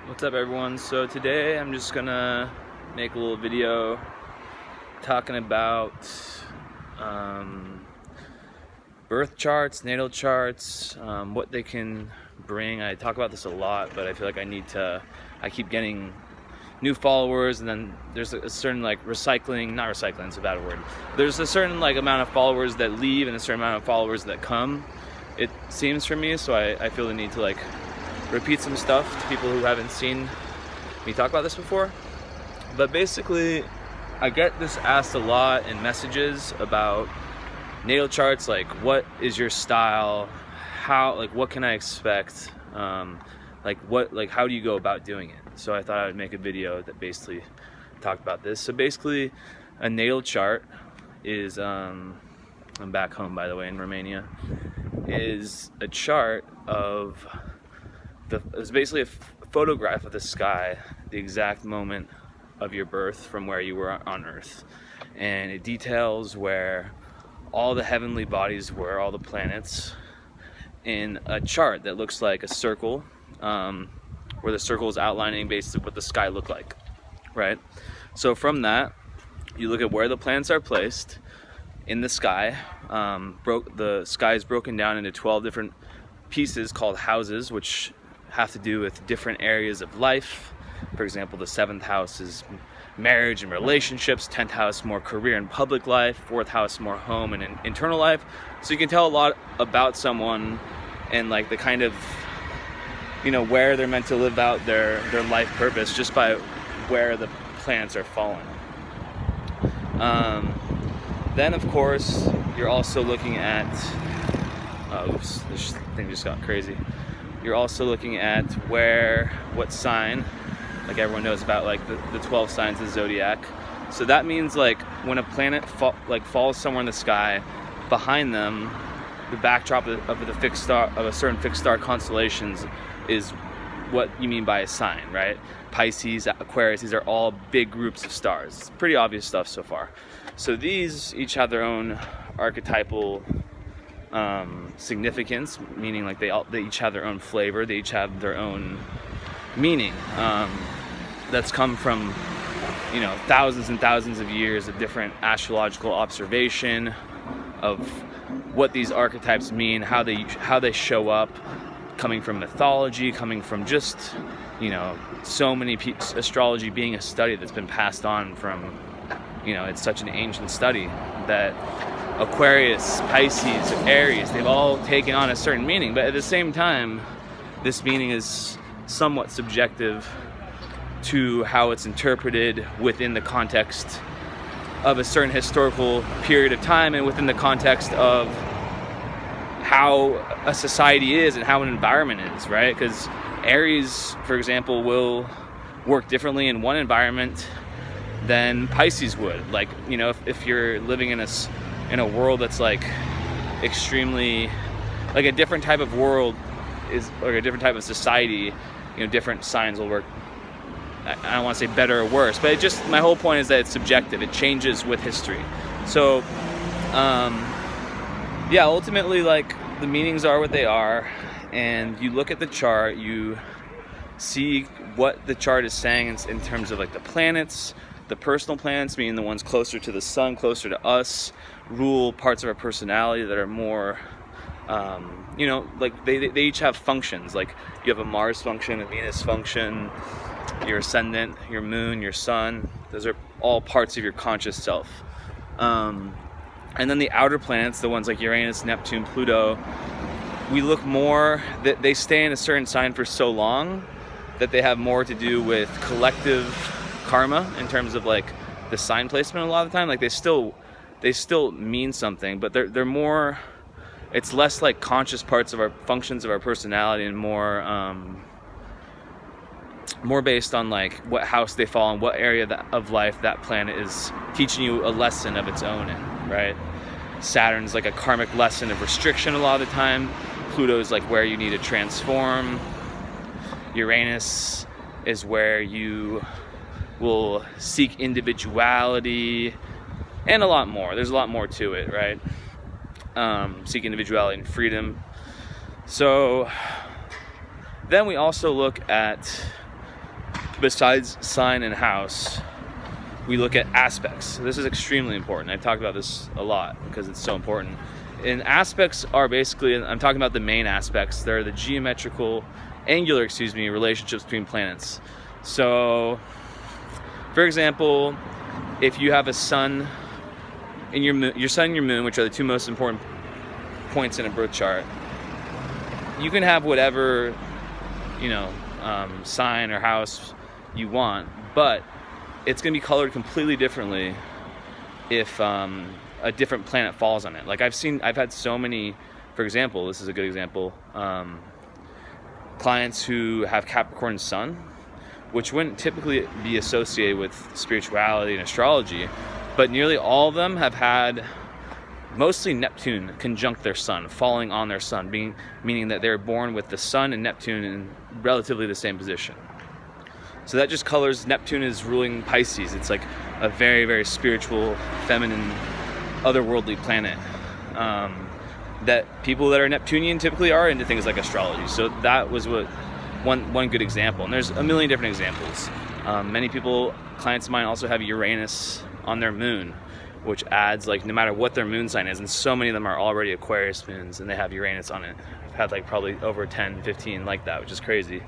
What's up, everyone? So today I'm just gonna make a little video talking about birth charts, natal charts, what they can bring. I talk about this a lot, but I feel like I keep getting new followers, and then there's a certain not recycling, it's a bad word. There's a certain amount of followers that leave and a certain amount of followers that come, it seems, for me. So I feel the need to repeat some stuff to people who haven't seen me talk about this before. But basically, I get this asked a lot in messages about natal charts, what is your style, what can I expect, how do you go about doing it. So I thought I would make a video that basically talked about this. So basically, a natal chart is I'm back home, by the way, in Romania, is a chart of it's basically a photograph of the sky, the exact moment of your birth from where you were on Earth. And it details where all the heavenly bodies were, all the planets, in a chart that looks like a circle, where the circle is outlining basically what the sky looked like, right? So from that, you look at where the planets are placed in the sky. The sky is broken down into 12 different pieces called houses, which have to do with different areas of life. For example, the 7th house is marriage and relationships, 10th house more career and public life, 4th house more home and internal life. So you can tell a lot about someone and the kind of, where they're meant to live out their life purpose just by where the planets are falling. Then of course you're also looking at oops, this thing just got crazy. You're also looking at what sign, everyone knows about the 12 signs of the zodiac. So that means when a planet falls somewhere in the sky, behind them, the backdrop of the fixed star, of a certain fixed star constellations, is what you mean by a sign, right? Pisces, Aquarius, these are all big groups of stars. It's pretty obvious stuff so far. So these each have their own archetypal significance, meaning they each have their own flavor, they each have their own meaning, that's come from thousands and thousands of years of different astrological observation of what these archetypes mean, how they show up, coming from mythology, coming from just so many astrology being a study that's been passed on from it's such an ancient study that Aquarius, Pisces, Aries, they've all taken on a certain meaning, but at the same time, this meaning is somewhat subjective to how it's interpreted within the context of a certain historical period of time and within the context of how a society is and how an environment is, right? Because Aries, for example, will work differently in one environment than Pisces would. If you're living in a world that's extremely a different type of world, is a different type of society, different signs will work. I don't want to say better or worse, but my whole point is that it's subjective. It changes with history. So ultimately the meanings are what they are, and you look at the chart, you see what the chart is saying in terms of the planets. The personal planets, meaning the ones closer to the sun, closer to us, rule parts of our personality that are more, they each have functions. You have a Mars function, a Venus function, your ascendant, your moon, your sun. Those are all parts of your conscious self. And then the outer planets, the ones like Uranus, Neptune, Pluto, we look more, that they stay in a certain sign for so long that they have more to do with collective karma in terms of the sign placement. A lot of the time they still mean something, but they're more, it's less conscious parts of our functions of our personality, and more based on what house they fall in, what area of life that planet is teaching you a lesson of its own in, right? Saturn's a karmic lesson of restriction a lot of the time. Pluto's where you need to transform. Uranus is where you will seek individuality, and a lot more. There's a lot more to it, right? Seek individuality and freedom. So then we also look at besides sign and house, we look at aspects. This is extremely important. I've talked about this a lot because it's so important. And aspects are basically, I'm talking about the main aspects. They're the angular relationships between planets. So, for example, if you have a sun in your sun and your moon, which are the two most important points in a birth chart, you can have whatever, sign or house you want, but it's going to be colored completely differently if a different planet falls on it. Like I've had so many, for example, this is a good example, clients who have Capricorn sun, which wouldn't typically be associated with spirituality and astrology, but nearly all of them have had mostly Neptune conjunct their sun, falling on their sun, meaning that they're born with the sun and Neptune in relatively the same position. So that just colors, Neptune is ruling Pisces. It's like a very, very spiritual, feminine, otherworldly planet. That people that are Neptunian typically are into things like astrology. So that was one good example. And there's a million different examples. Many people, clients of mine, also have Uranus on their moon, which adds, like, no matter what their moon sign is, and so many of them are already Aquarius moons and they have Uranus on it. I've had like probably over 10, 15 like that, which is crazy.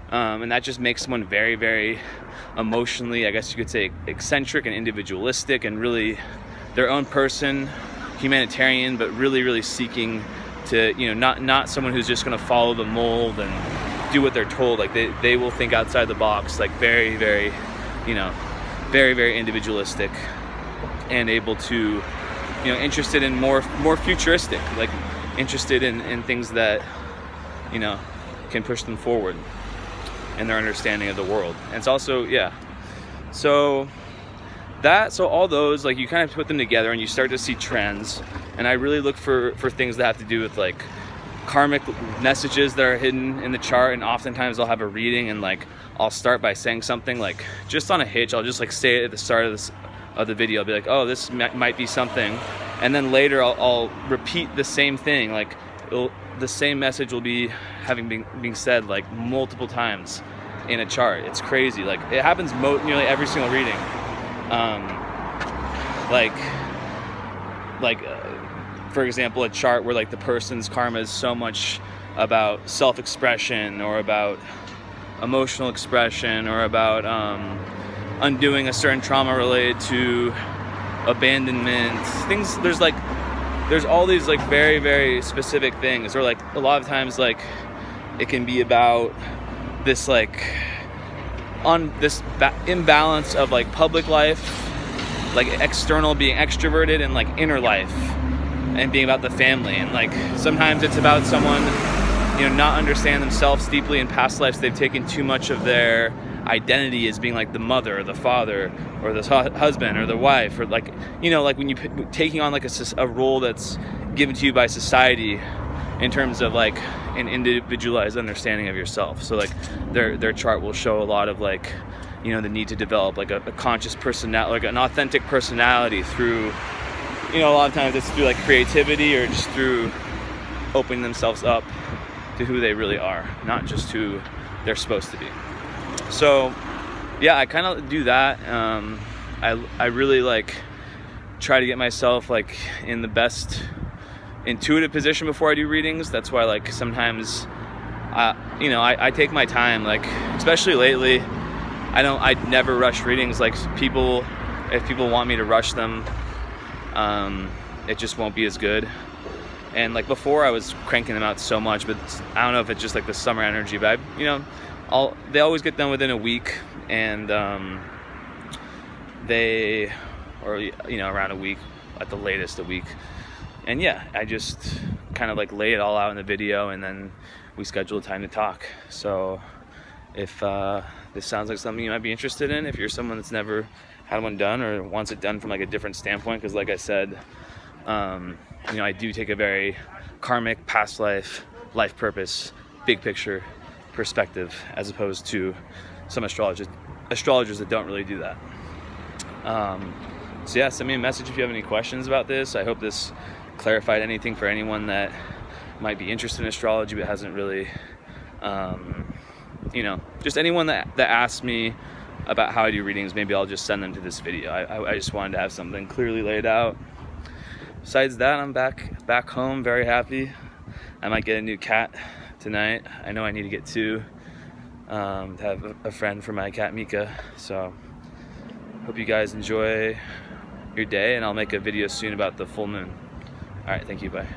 And that just makes someone very, very emotionally, I guess you could say, eccentric and individualistic, and really their own person, humanitarian, but really, really seeking to, not someone who's just going to follow the mold and do what they're told. Like they will think outside the box, like very, very, very, very individualistic, and able to, interested in more futuristic, like interested in things that, can push them forward in their understanding of the world. And it's also, so all those, like, you kind of put them together and you start to see trends. And I really look for things that have to do with, like, karmic messages that are hidden in the chart. And oftentimes I'll have a reading and, like, I'll start by saying something, like, just on a hitch. I'll just, like, say it at the start of the video. I'll be like, oh, this might be something. And then later I'll repeat the same thing. Like, the same message will be being said, like, multiple times in a chart. It's crazy. Like, it happens nearly every single reading. For example, a chart where, like, the person's karma is so much about self-expression or about emotional expression or about undoing a certain trauma related to abandonment. Things, there's all these, like, very, very specific things. Or, like, a lot of times, like, it can be about this, like, imbalance of, like, public life, like, external being extroverted, and, like, inner life and being about the family. And, like, sometimes it's about someone, not understanding themselves deeply in past lives. They've taken too much of their identity as being, like, the mother or the father or the husband or the wife, or, like, like when you taking on, like, a role that's given to you by society in terms of, like, an individualized understanding of yourself. So, like, their chart will show a lot of, like, the need to develop, like, a conscious personality, like an authentic personality through, a lot of times it's through, like, creativity, or just through opening themselves up to who they really are, not just who they're supposed to be. So, I kind of do that. I really, like, try to get myself, like, in the best intuitive position before I do readings. That's why, like, sometimes, I take my time, like, especially lately. I never rush readings. Like, if people want me to rush them, it just won't be as good. And, like, before, I was cranking them out so much, but I don't know if it's just, like, the summer energy, but they always get done within a week, and around a week, at the latest a week. And I just kind of, like, lay it all out in the video, and then we schedule a time to talk. So if this sounds like something you might be interested in, if you're someone that's never had one done or wants it done from, like, a different standpoint, because, like I said, I do take a very karmic, past life purpose, big picture perspective, as opposed to some astrologers that don't really do that. Send me a message if you have any questions about this. I hope this clarified anything for anyone that might be interested in astrology but hasn't really you know, just anyone that asks me about how I do readings, maybe I'll just send them to this video. I just wanted to have something clearly laid out. Besides that, I'm back home, very happy. I might get a new cat tonight. I know I need to get 2 to have a friend for my cat Mika. So hope you guys enjoy your day, and I'll make a video soon about the full moon. All right, thank you, bye.